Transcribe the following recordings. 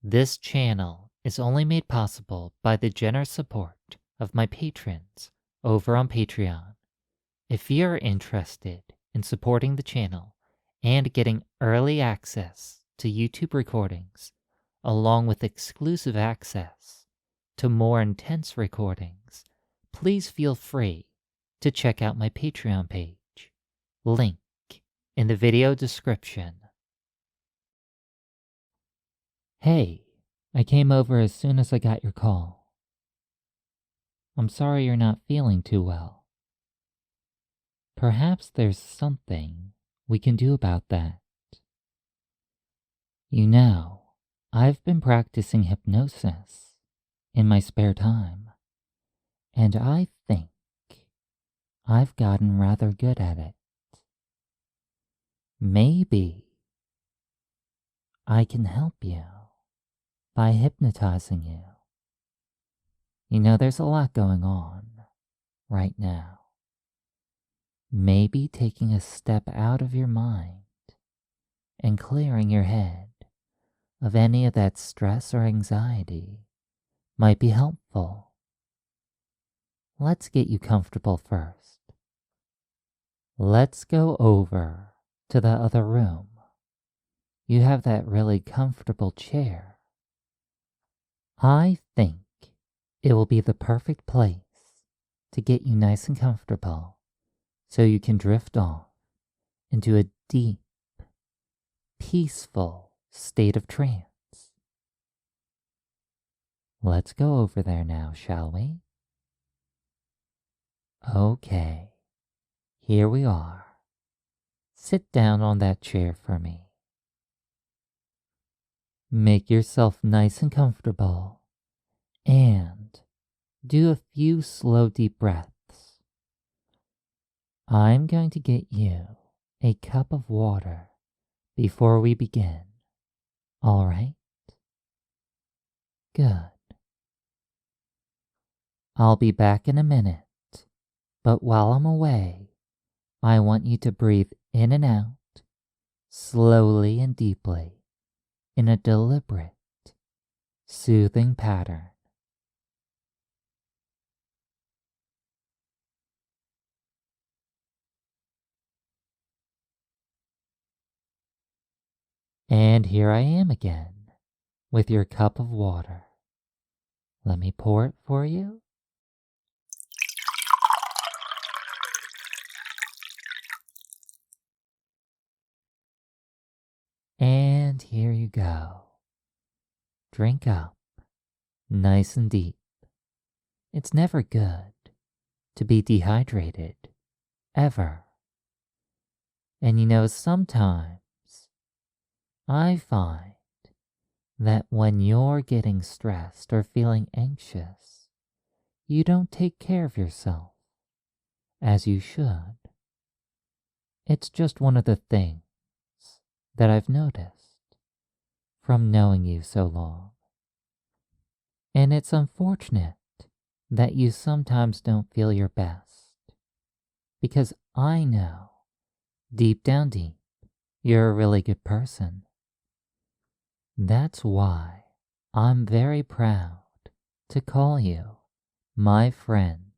This channel is only made possible by the generous support of my patrons over on Patreon. If you're interested in supporting the channel and getting early access to YouTube recordings, along with exclusive access to more intense recordings, please feel free to check out my Patreon page. Link in the video description. Hey, I came over as soon as I got your call. I'm sorry you're not feeling too well. Perhaps there's something we can do about that. You know, I've been practicing hypnosis in my spare time, and I think I've gotten rather good at it. Maybe I can help you by hypnotizing you. You know, there's a lot going on right now. Maybe taking a step out of your mind and clearing your head of any of that stress or anxiety might be helpful. Let's get you comfortable first. Let's go over to the other room. You have that really comfortable chair. I think it will be the perfect place to get you nice and comfortable so you can drift off into a deep, peaceful state of trance. Let's go over there now, shall we? Okay, here we are. Sit down on that chair for me. Make yourself nice and comfortable and do a few slow deep breaths. I'm going to get you a cup of water before we begin. All right? Good. I'll be back in a minute, but while I'm away, I want you to breathe in and out, slowly and deeply, in a deliberate, soothing pattern. And here I am again, with your cup of water. Let me pour it for you. And here you go. Drink up, nice and deep. It's never good to be dehydrated, ever. And you know, sometimes I find that when you're getting stressed or feeling anxious, you don't take care of yourself as you should. It's just one of the things that I've noticed from knowing you so long. And it's unfortunate that you sometimes don't feel your best, because I know deep down deep, you're a really good person. That's why I'm very proud to call you my friend.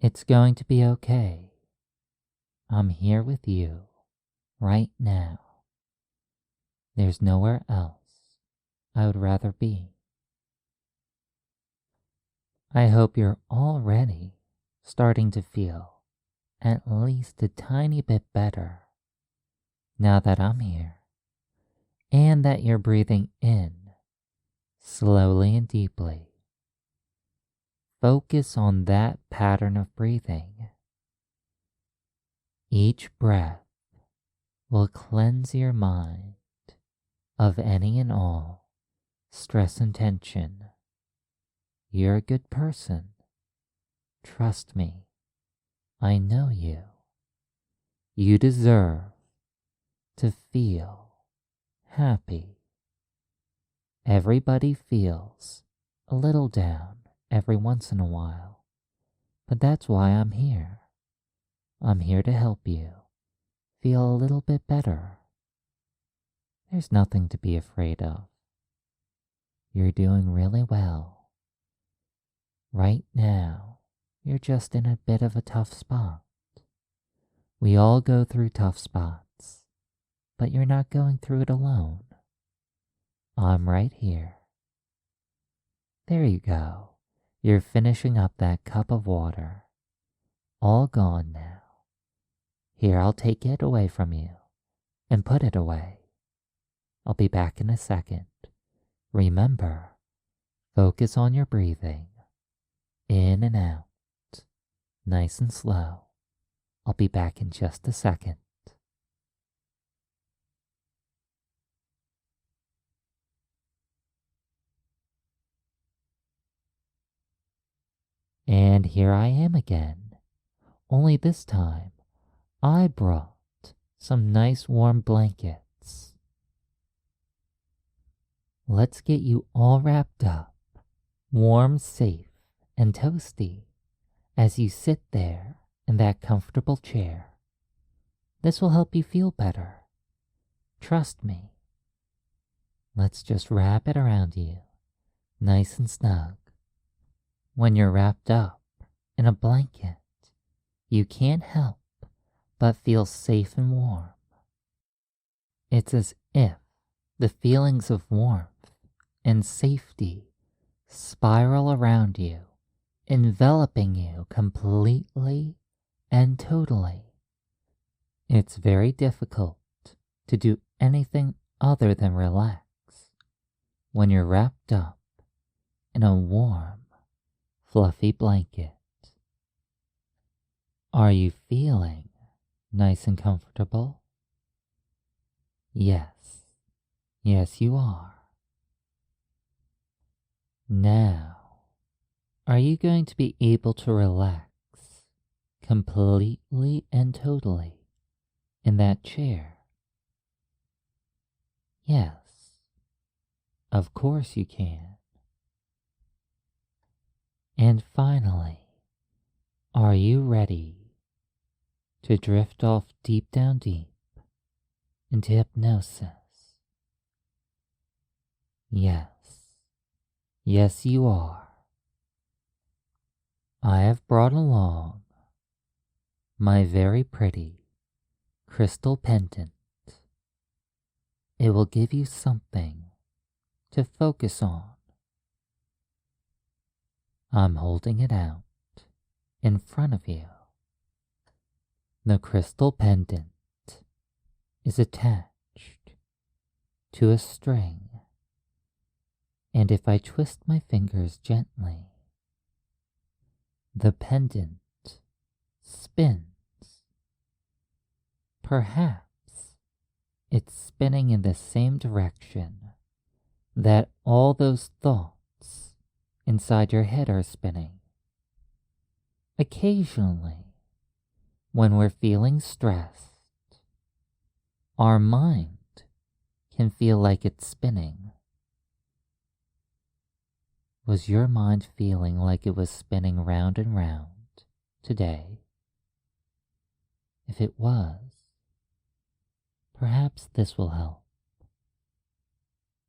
It's going to be okay. I'm here with you right now. There's nowhere else I would rather be. I hope you're already starting to feel at least a tiny bit better now that I'm here, and that you're breathing in slowly and deeply. Focus on that pattern of breathing. Each breath will cleanse your mind of any and all stress and tension. You're a good person. Trust me. I know you. You deserve to feel happy. Everybody feels a little down every once in a while, but that's why I'm here. I'm here to help you feel a little bit better. There's nothing to be afraid of. You're doing really well. Right now, you're just in a bit of a tough spot. We all go through tough spots, but you're not going through it alone. I'm right here. There you go. You're finishing up that cup of water. All gone now. Here, I'll take it away from you and put it away. I'll be back in a second. Remember, focus on your breathing. In and out. Nice and slow. I'll be back in just a second. And here I am again. Only this time, I brought some nice warm blankets. Let's get you all wrapped up, warm, safe, and toasty as you sit there in that comfortable chair. This will help you feel better. Trust me. Let's just wrap it around you, nice and snug. When you're wrapped up in a blanket, you can't help but feel safe and warm. It's as if the feelings of warmth and safety spiral around you, enveloping you completely and totally. It's very difficult to do anything other than relax when you're wrapped up in a warm, fluffy blanket. Are you feeling nice and comfortable? Yes, yes you are. Now, are you going to be able to relax completely and totally in that chair? Yes, of course you can. And finally, are you ready to drift off deep down deep into hypnosis? Yes, yes you are. I have brought along my very pretty crystal pendant. It will give you something to focus on. I'm holding it out in front of you. The crystal pendant is attached to a string, and if I twist my fingers gently, the pendant spins. Perhaps it's spinning in the same direction that all those thoughts inside your head are spinning. Occasionally, when we're feeling stressed, our mind can feel like it's spinning. Was your mind feeling like it was spinning round and round today? If it was, perhaps this will help.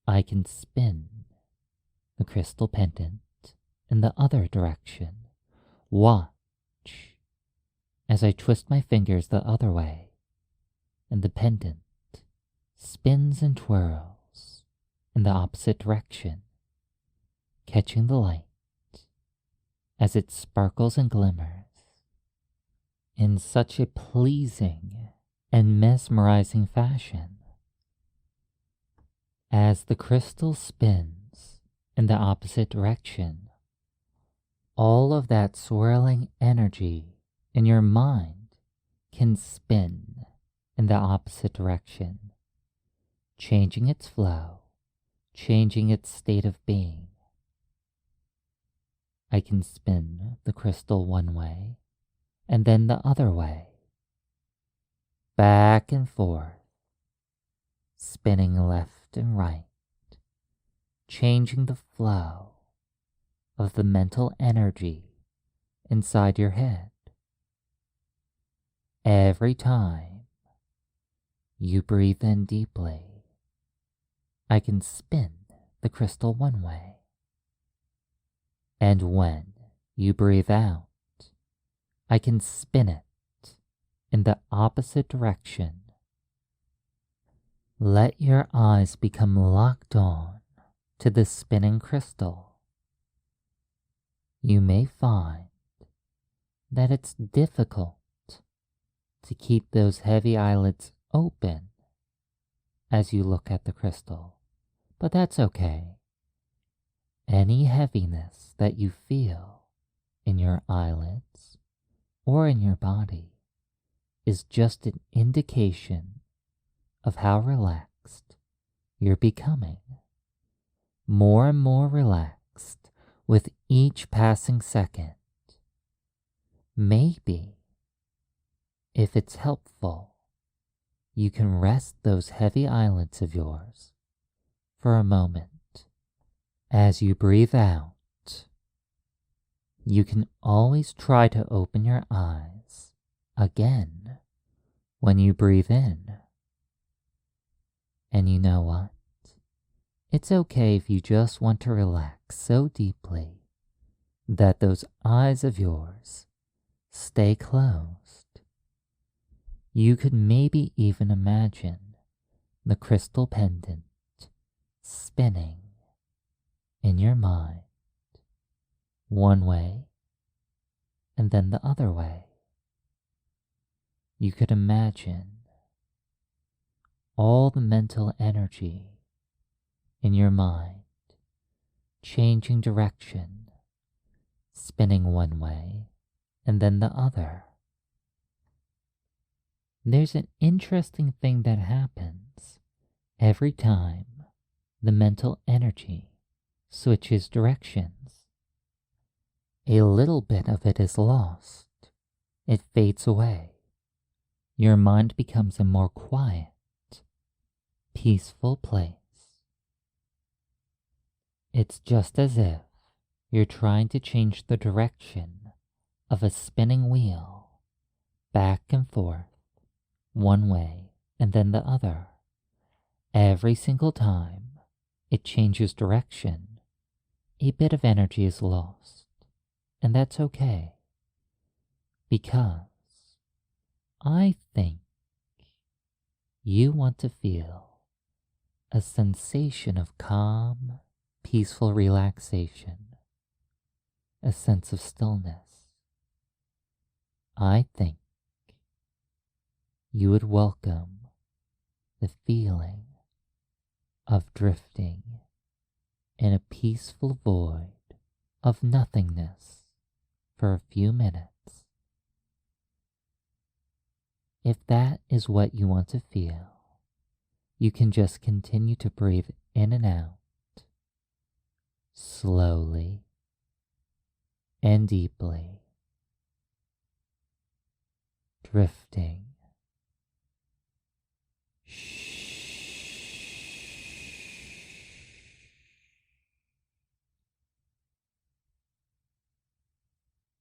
I can spin the crystal pendant in the other direction. Watch as I twist my fingers the other way, and the pendant spins and twirls in the opposite direction, catching the light as it sparkles and glimmers in such a pleasing and mesmerizing fashion. As the crystal spins in the opposite direction, all of that swirling energy in your mind can spin in the opposite direction, changing its flow, changing its state of being. I can spin the crystal one way and then the other way, back and forth, spinning left and right, changing the flow of the mental energy inside your head. Every time you breathe in deeply I can spin the crystal one way. And when you breathe out, I can spin it in the opposite direction. Let your eyes become locked on to the spinning crystal. You may find that it's difficult to keep those heavy eyelids open as you look at the crystal, but that's okay. Any heaviness that you feel in your eyelids or in your body is just an indication of how relaxed you're becoming. More and more relaxed with each passing second. Maybe, if it's helpful, you can rest those heavy eyelids of yours for a moment. As you breathe out, you can always try to open your eyes again when you breathe in. And you know what? It's okay if you just want to relax so deeply that those eyes of yours stay closed. You could maybe even imagine the crystal pendant spinning in your mind, one way and then the other way. You could imagine all the mental energy in your mind changing direction, spinning one way and then the other. There's an interesting thing that happens every time the mental energy switches directions. A little bit of it is lost. It fades away. Your mind becomes a more quiet, peaceful place. It's just as if you're trying to change the direction of a spinning wheel, back and forth, one way and then the other. Every single time it changes direction, a bit of energy is lost, and that's okay, because I think you want to feel a sensation of calm, peaceful relaxation, a sense of stillness. I think you would welcome the feeling of drifting in a peaceful void of nothingness for a few minutes. If that is what you want to feel, you can just continue to breathe in and out, slowly and deeply, drifting.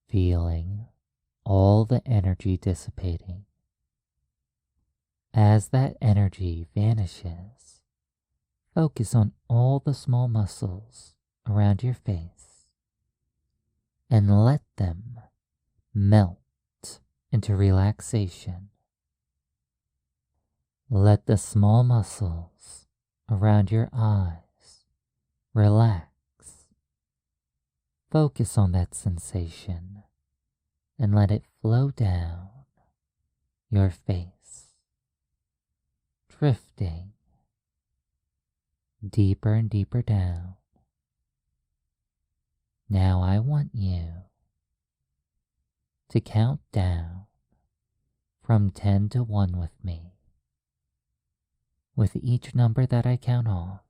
Feeling all the energy dissipating. As that energy vanishes, focus on all the small muscles around your face and let them melt into relaxation. Let the small muscles around your eyes relax. Focus on that sensation and let it flow down your face, drifting deeper and deeper down. Now I want you to count down from 10 to 1 with me. With each number that I count off,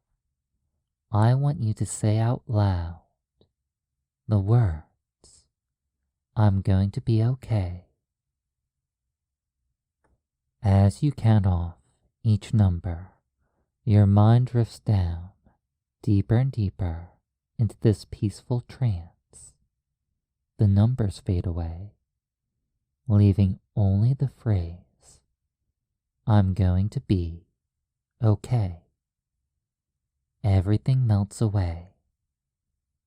I want you to say out loud the words, "I'm going to be okay." As you count off each number, your mind drifts down deeper and deeper into this peaceful trance. The numbers fade away, leaving only the phrase, "I'm going to be okay." everything melts away.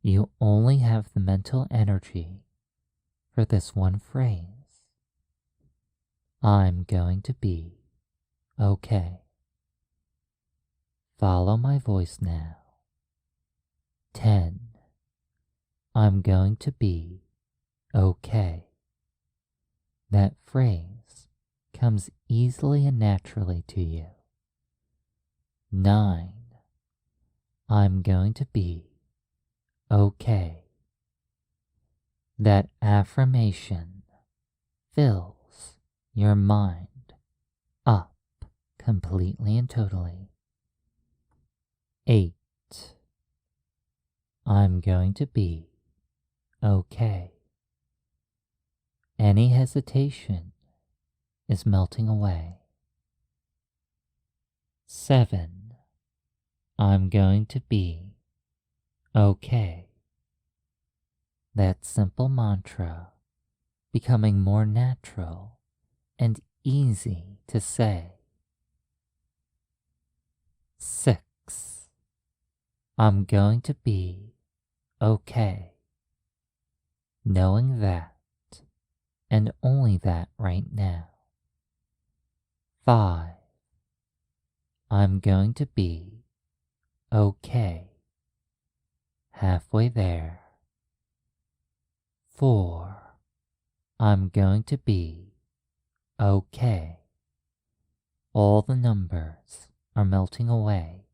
You only have the mental energy for this one phrase. I'm going to be okay. Follow my voice now. 10. I'm going to be okay. That phrase comes easily and naturally to you. 9. I'm going to be okay. That affirmation fills your mind up completely and totally. 8. I'm going to be okay. Any hesitation is melting away. 7. I'm going to be okay. That simple mantra becoming more natural and easy to say. 6. I'm going to be okay. Knowing that and only that right now. 5. I'm going to be okay. Halfway there. 4. I'm going to be okay. All the numbers are melting away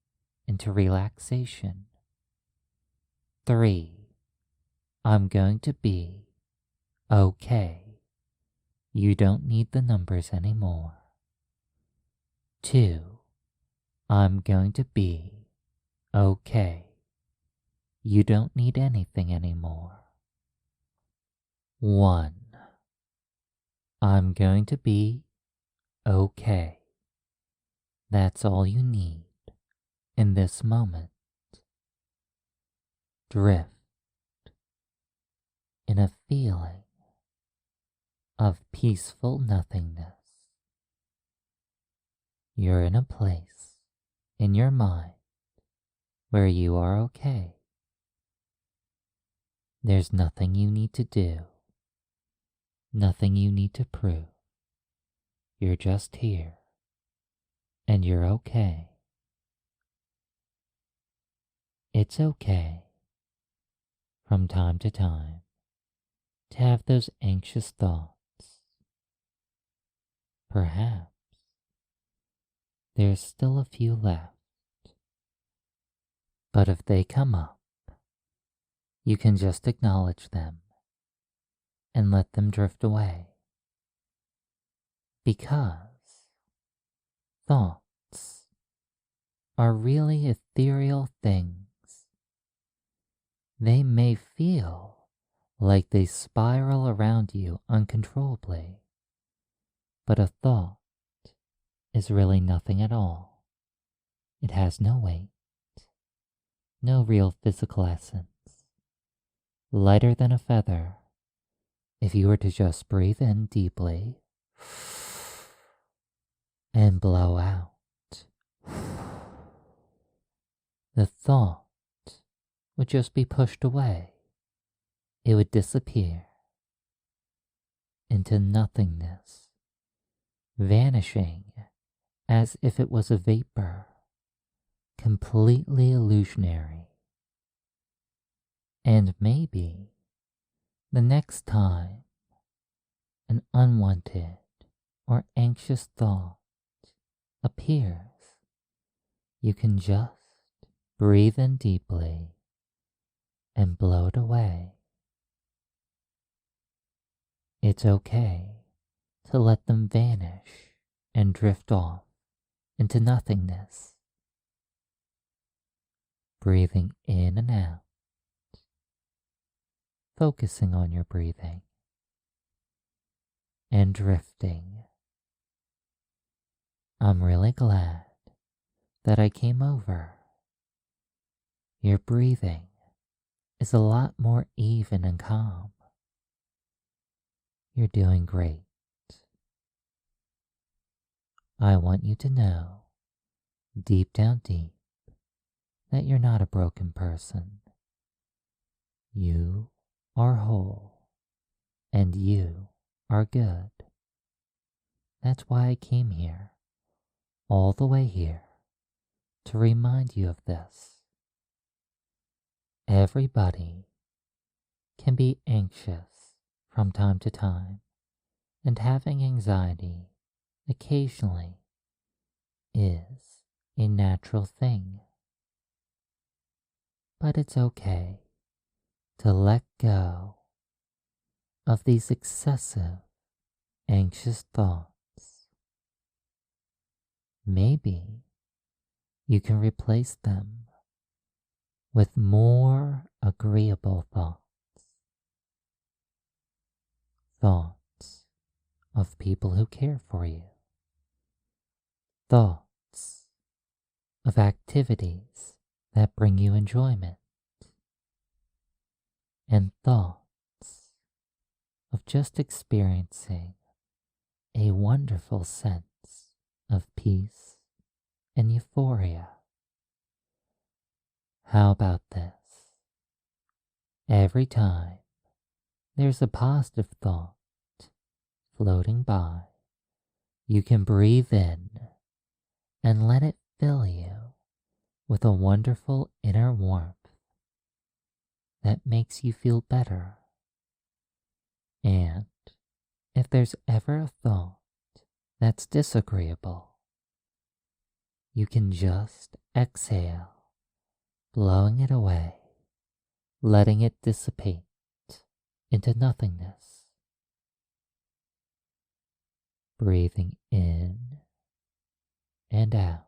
into relaxation. 3. I'm going to be okay. You don't need the numbers anymore. 2. I'm going to be okay. You don't need anything anymore. 1. I'm going to be okay. That's all you need in this moment. Drift in a feeling of peaceful nothingness. You're in a place in your mind where you are okay. There's nothing you need to do, nothing you need to prove. You're just here, and you're okay. It's okay, from time to time, to have those anxious thoughts. Perhaps there's still a few left, but if they come up, you can just acknowledge them and let them drift away. Because thoughts are really ethereal things. They may feel like they spiral around you uncontrollably, but a thought is really nothing at all. It has no weight, no real physical essence. Lighter than a feather, if you were to just breathe in deeply and blow out. The thought would just be pushed away. It would disappear into nothingness, vanishing as if it was a vapor, completely illusionary. And maybe the next time an unwanted or anxious thought appears, you can just breathe in deeply and blow it away. It's okay to let them vanish and drift off into nothingness. Breathing in and out, focusing on your breathing, and drifting. I'm really glad that I came over. Your breathing is a lot more even and calm. You're doing great. I want you to know, deep down deep, that you're not a broken person. You are whole, and you are good. That's why I came here, all the way here, to remind you of this. Everybody can be anxious from time to time, and having anxiety occasionally is a natural thing. But it's okay to let go of these excessive, anxious thoughts. Maybe you can replace them with more agreeable thoughts. Thoughts of people who care for you. Thoughts of activities that bring you enjoyment. And thoughts of just experiencing a wonderful sense of peace and euphoria. How about this? Every time there's a positive thought floating by, you can breathe in and let it fill you with a wonderful inner warmth that makes you feel better. And if there's ever a thought that's disagreeable, you can just exhale, blowing it away, letting it dissipate into nothingness. Breathing in and out.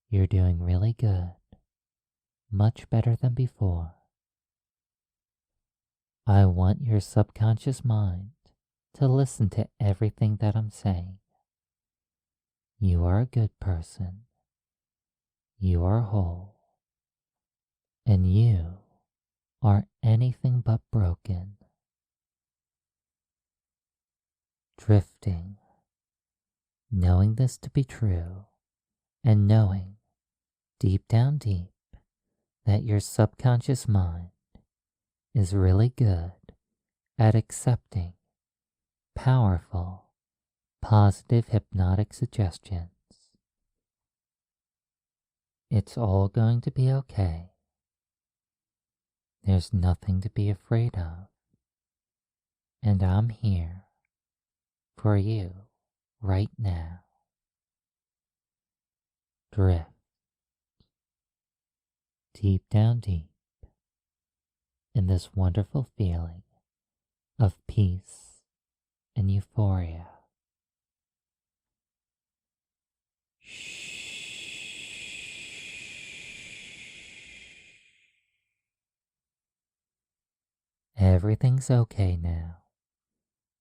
You're doing really good, much better than before. I want your subconscious mind to listen to everything that I'm saying. You are a good person. You are whole. And you are anything but broken. Drifting, knowing this to be true, and knowing deep down deep that your subconscious mind is really good at accepting powerful, positive hypnotic suggestions. It's all going to be okay. There's nothing to be afraid of. And I'm here for you right now. Drift deep down deep in this wonderful feeling of peace and euphoria. Everything's okay now.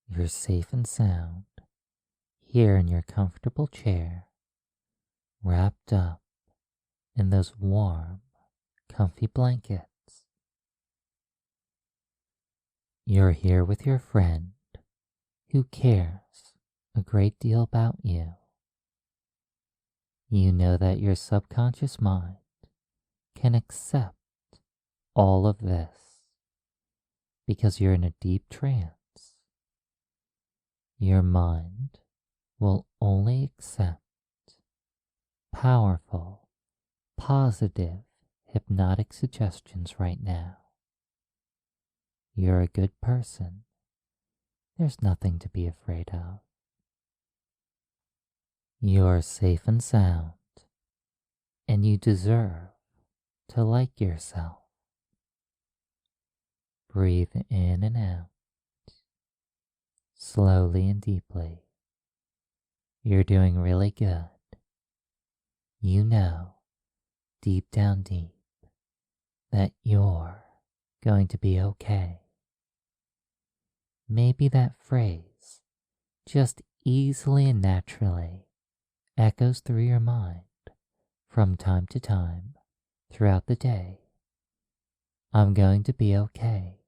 You're safe and sound, here in your comfortable chair, wrapped up in those warm, comfy blankets. You're here with your friend who cares a great deal about you. You know that your subconscious mind can accept all of this because you're in a deep trance. Your mind will only accept powerful, positive, hypnotic suggestions right now. You're a good person. There's nothing to be afraid of. You're safe and sound, and you deserve to like yourself. Breathe in and out, slowly and deeply. You're doing really good. You know, deep down deep, that you're going to be okay. Maybe that phrase just easily and naturally echoes through your mind from time to time throughout the day. I'm going to be okay.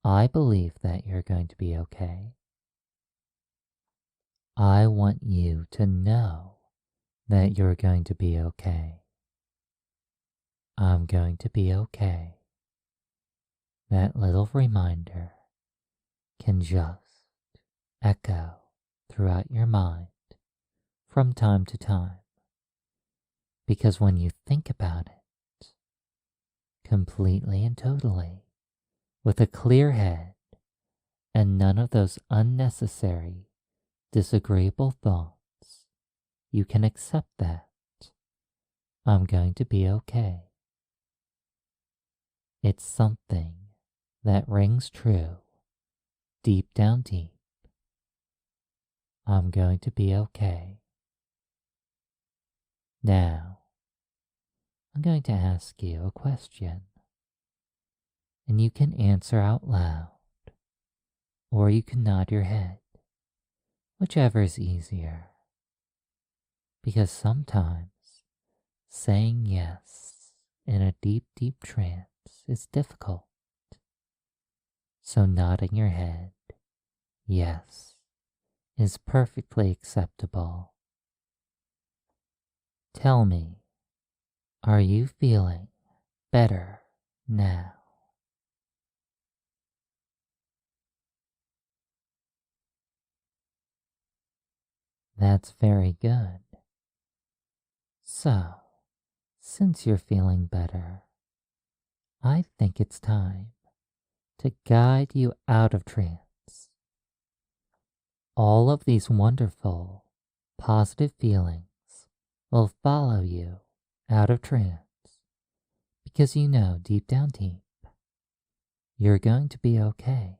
I believe that you're going to be okay I want you to know that you're going to be okay. I'm going to be okay. That little reminder can just echo throughout your mind from time to time. Because when you think about it completely and totally, with a clear head and none of those unnecessary, disagreeable thoughts, you can accept that I'm going to be okay. It's something that rings true deep down deep. I'm going to be okay. Now, I'm going to ask you a question, and you can answer out loud, or you can nod your head, whichever is easier. Because sometimes saying yes in a deep, deep trance is difficult. So nodding your head, yes, is perfectly acceptable. Tell me, are you feeling better now? That's very good. So, since you're feeling better, I think it's time to guide you out of trance. All of these wonderful, positive feelings will follow you out of trance because you know deep down deep, you're going to be okay.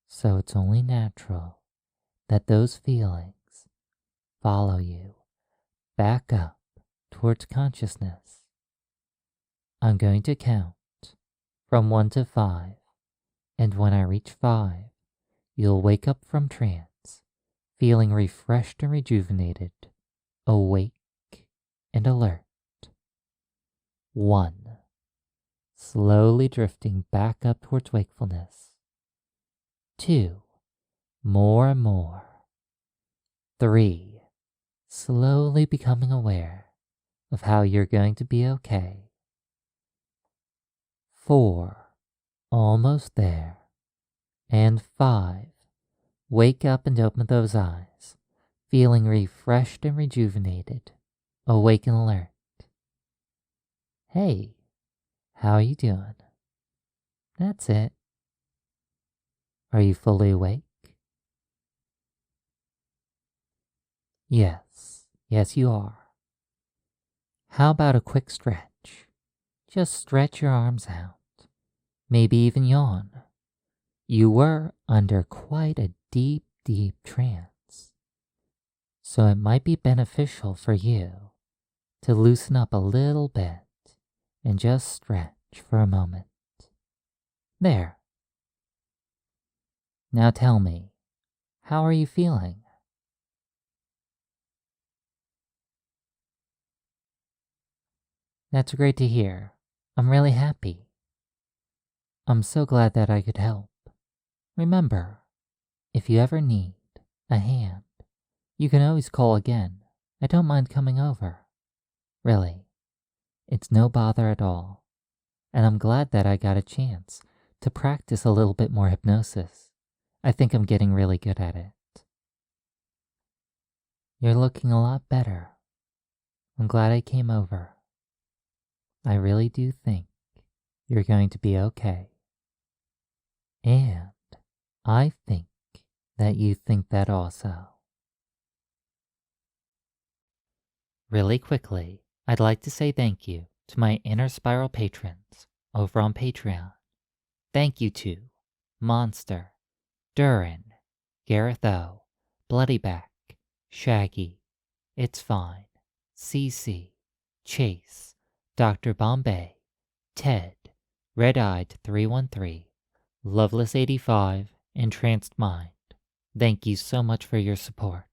So it's only natural that those feelings follow you back up towards consciousness. I'm going to count from 1 to 5, and when I reach 5, you'll wake up from trance, feeling refreshed and rejuvenated, awake and alert. 1, slowly drifting back up towards wakefulness. 2, more and more. 3, slowly becoming aware of how you're going to be okay. 4, almost there. And 5, wake up and open those eyes, feeling refreshed and rejuvenated, awake and alert. Hey, how are you doing? That's it. Are you fully awake? Yes, you are. How about a quick stretch? Just stretch your arms out, maybe even yawn. You were under quite a deep, deep trance, so it might be beneficial for you to loosen up a little bit and just stretch for a moment. There. Now tell me, how are you feeling? That's great to hear. I'm really happy. I'm so glad that I could help. Remember, if you ever need a hand, you can always call again. I don't mind coming over. Really, it's no bother at all. And I'm glad that I got a chance to practice a little bit more hypnosis. I think I'm getting really good at it. You're looking a lot better. I'm glad I came over. I really do think you're going to be okay. And I think that you think that also. Really quickly, I'd like to say thank you to my Inner Spiral patrons over on Patreon. Thank you to Monster, Durin, Gareth O, Bloodyback, Shaggy, It's Fine, CC, Chase, Dr. Bombay, Ted, Red-Eyed 313, Loveless 85, and Tranced Mind. Thank you so much for your support.